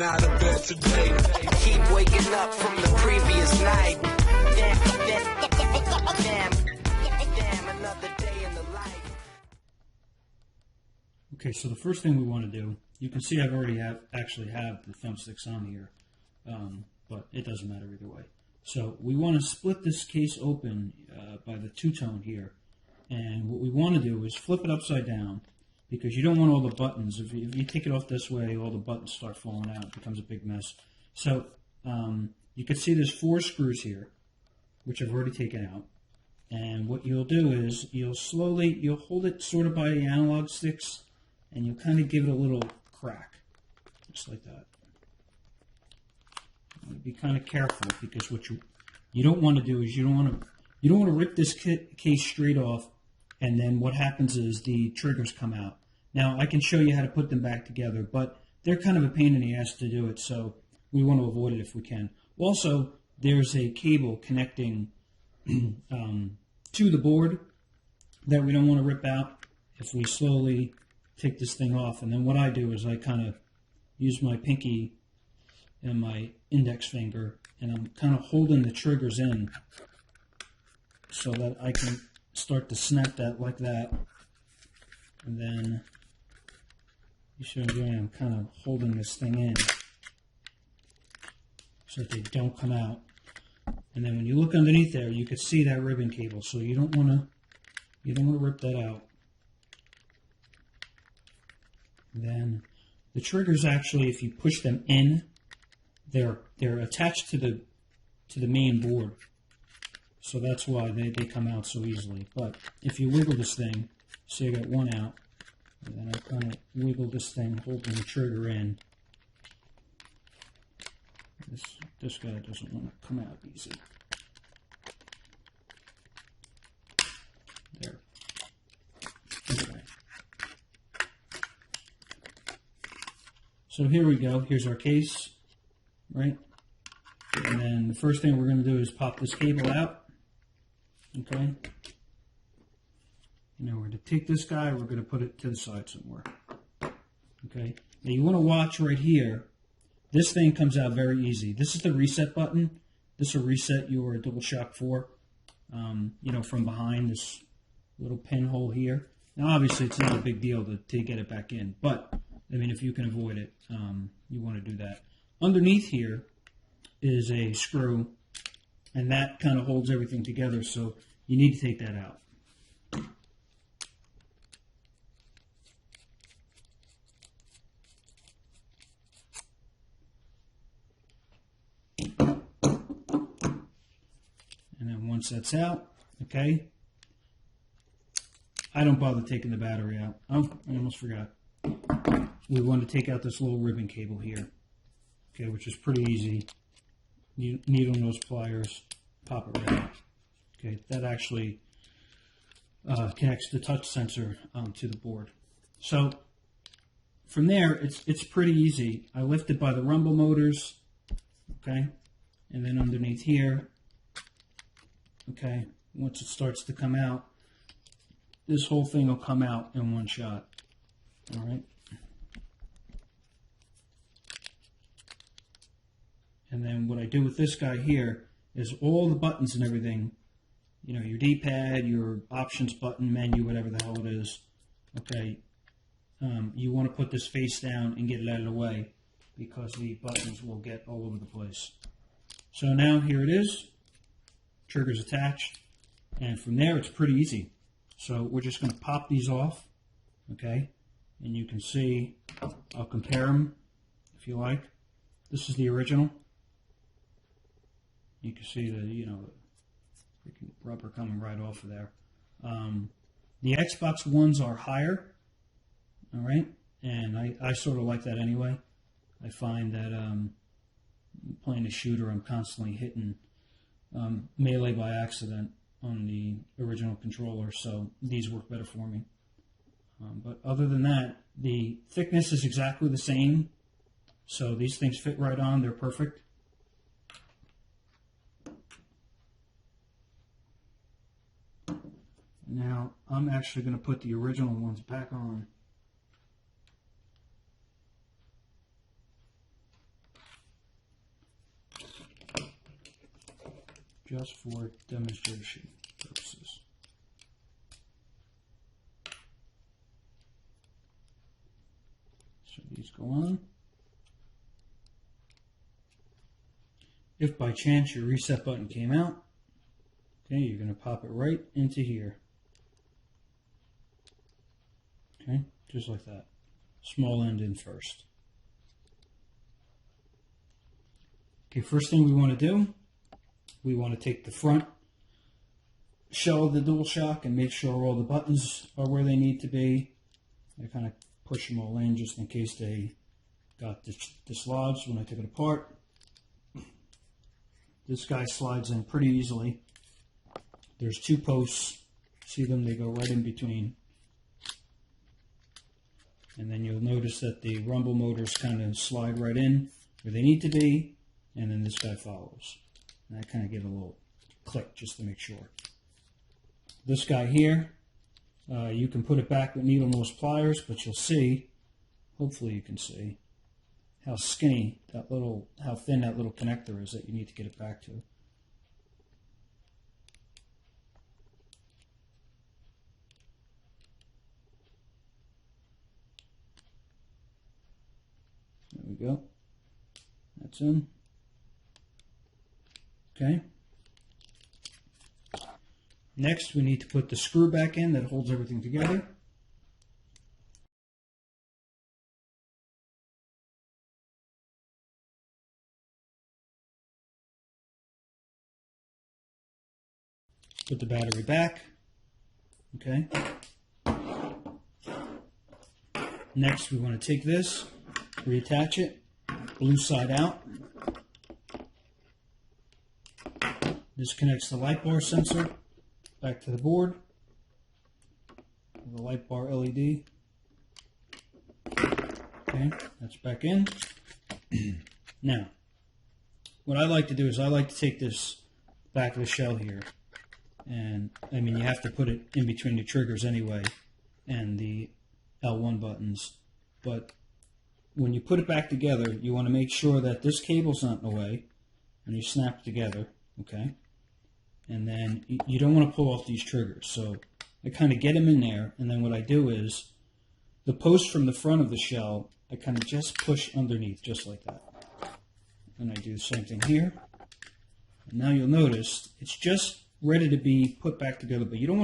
get out of bed today. Keep waking up from the previous night. Damn, another day in the life. Okay, so the first thing we want to do, you can see I've already actually have the thumbsticks on here, but it doesn't matter either way. So we want to split this case open by the two-tone here, and what we want to do is flip it upside down, because you don't want all the buttons. If you take it off this way, all the buttons start falling out. It becomes a big mess. So you can see there's 4 screws here, which I've already taken out. And what you'll do is you'll hold it sort of by the analog sticks, and you'll kind of give it a little crack, just like that. Be kind of careful, because what you don't want to do is you don't want to rip this case straight off, and then what happens is the triggers come out. Now I can show you how to put them back together, but they're kind of a pain in the ass to do it, so we want to avoid it if we can. Also, there's a cable connecting to the board that we don't want to rip out if we slowly take this thing off. And then what I do is I kind of use my pinky and my index finger, and I'm kind of holding the triggers in so that I can start to snap that like that. And then you see what I'm doing? I'm kind of holding this thing in so that they don't come out. And then when you look underneath there, you can see that ribbon cable. So you don't want to rip that out. And then the triggers, actually, if you push them in, they're attached to the main board. So that's why they come out so easily. But if you wiggle this thing, say you got one out, and then I kind of wiggle this thing, holding the trigger in. This guy doesn't want to come out easy. There. Okay. So here we go. Here's our case, right? And then the first thing we're going to do is pop this cable out. Okay. Now we're going to take this guy, we're going to put it to the side somewhere. Okay. Now you want to watch right here. This thing comes out very easy. This is the reset button. This will reset your Dualshock 4, from behind this little pinhole here. Now obviously it's not a big deal to get it back in, but I mean, if you can avoid it, you want to do that. Underneath here is a screw, and that kind of holds everything together, so you need to take that out. And then once that's out, okay, I don't bother taking the battery out. Oh, I almost forgot. We want to take out this little ribbon cable here, okay, which is pretty easy. Needle nose pliers, pop it right out. Okay, that actually connects the touch sensor to the board. So from there, it's pretty easy. I lift it by the rumble motors, okay, and then underneath here, okay, once it starts to come out, this whole thing will come out in one shot. All right. And then what I do with this guy here is all the buttons and everything, your D-pad, your options button, menu, whatever the hell it is, okay, you want to put this face down and get it out of the way, because the buttons will get all over the place. So now here it is, trigger's attached, and from there it's pretty easy. So we're just going to pop these off, okay, and you can see, I'll compare them if you like. This is the original. You can see the, freaking rubber coming right off of there. The Xbox ones are higher, all right, and I sort of like that anyway. I find that playing a shooter, I'm constantly hitting melee by accident on the original controller, so these work better for me. But other than that, the thickness is exactly the same, so these things fit right on, they're perfect. Now, I'm actually going to put the original ones back on. just for demonstration purposes. So these go on. If by chance your reset button came out, okay, you're going to pop it right into here. Okay, just like that. Small end in first. Okay, first thing we want to do, we want to take the front shell of the Dualshock and make sure all the buttons are where they need to be. I kind of push them all in just in case they got dislodged when I took it apart. This guy slides in pretty easily. There's two posts. See them? They go right in between. And then you'll notice that the rumble motors kind of slide right in where they need to be, and then this guy follows. And I kind of give a little click just to make sure. This guy here, you can put it back with needle nose pliers, but you'll see, hopefully you can see, how skinny that little, how thin that little connector is that you need to get it back to. There we go. That's in. Okay. Next, we need to put the screw back in that holds everything together. Put the battery back. Okay. Next, we want to take this, reattach it, blue side out. This connects the light bar sensor back to the board. The light bar LED. Okay, that's back in. Now, what I like to do is I like to take this back of the shell here, and I mean you have to put it in between the triggers anyway and the L1 buttons, but when you put it back together you want to make sure that this cable's not in the way and you snap it together, okay? And then you don't want to pull off these triggers, so I kind of get them in there, and then what I do is the post from the front of the shell I kind of just push underneath just like that, and I do the same thing here. And now you'll notice it's just ready to be put back together, but you don't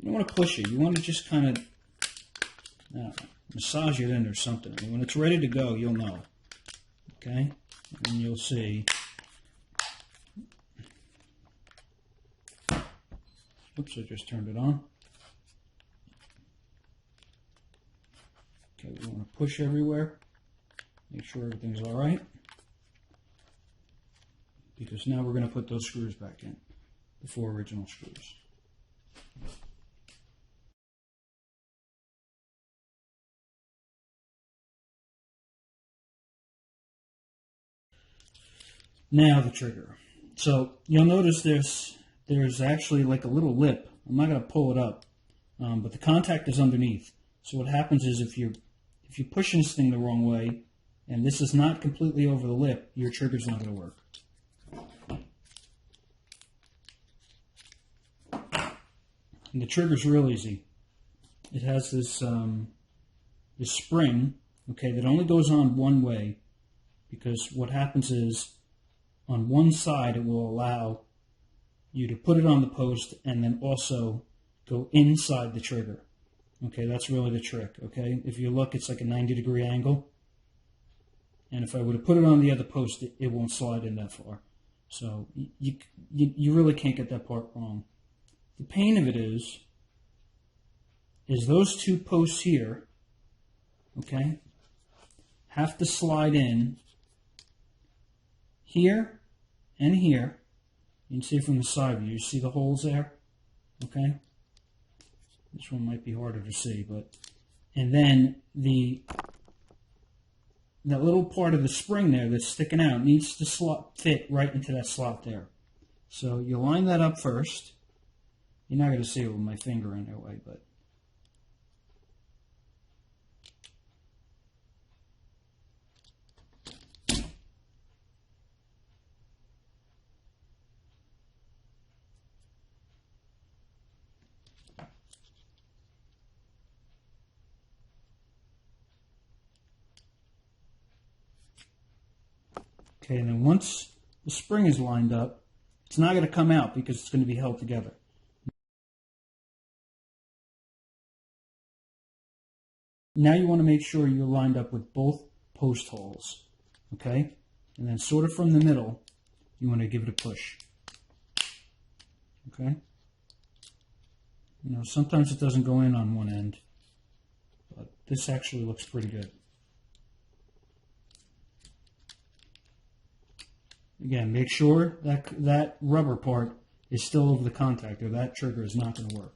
want to push it. You want to just kind of massage it in or something. And when it's ready to go, you'll know. Okay, and you'll see. Oops, I just turned it on. Okay, we want to push everywhere. Make sure everything's all right. Because now we're going to put those screws back in, the four original screws. Now the trigger. So you'll notice there's actually like a little lip. I'm not going to pull it up, but the contact is underneath. So what happens is if you're pushing this thing the wrong way, and this is not completely over the lip, your trigger's not going to work. And the trigger's real easy. It has this this spring, okay, that only goes on one way, because what happens is on one side it will allow you to put it on the post and then also go inside the trigger. Okay, that's really the trick, okay? If you look, it's like a 90-degree angle. And if I were to put it on the other post, it won't slide in that far. So you really can't get that part wrong. The pain of it is those two posts here, okay, have to slide in here and here. You can see from the side view, you see the holes there, okay? This one might be harder to see, but, and then that little part of the spring there that's sticking out needs to fit right into that slot there. So you line that up first. You're not going to see it with my finger anyway, but Okay, and then once the spring is lined up, it's not going to come out because it's going to be held together. Now you want to make sure you're lined up with both post holes. Okay? And then sort of from the middle, you want to give it a push. Okay? You know, sometimes it doesn't go in on one end, but this actually looks pretty good. Again, make sure that that rubber part is still over the contactor. That trigger is not going to work.